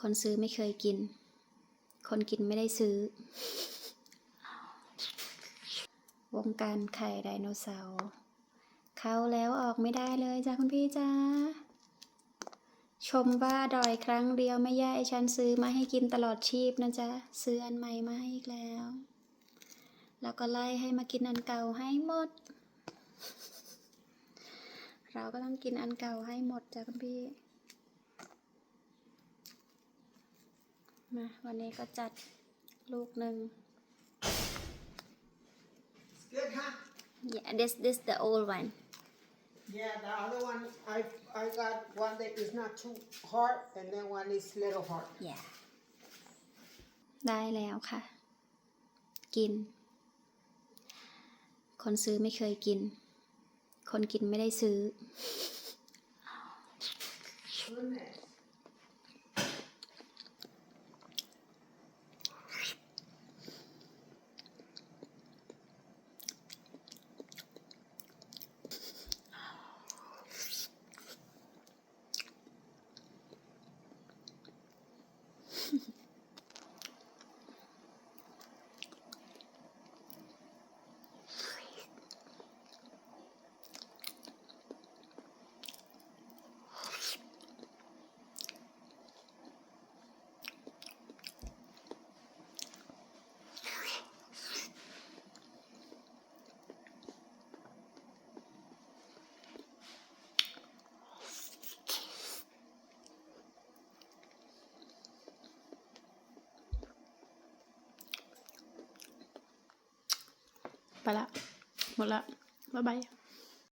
คนซื้อไม่เคยกินคนกินไม่ได้ซื้อวงการไข่ไดโนเสาร์เข้าแล้วออกไม่ได้เลยจ้าคุณพี่จ้าชมว่าอร่อยครั้งเดียวไม่แย่ฉันซื้อมาให้กินตลอดชีพนะจ๊ะซื้ออันใหม่มาให้อีกแล้วแล้วก็ไล่ให้มากินอันเก่าให้หมดเราก็ต้องกินอันเก่าให้หมดจ้ะคุณพี่มาวันนี้ก็จัดลูกหนึ่ง Good, huh? Yeah, this the old one. Yeah, the other one, I got one that is not too hard, and then one is little hard. Yeah. ได้แล้วค่ะ กิน คนซื้อไม่เคยกิน คนกินไม่ได้ซื้อ Goodness.ไปละ หมดละ บ๊ายบาย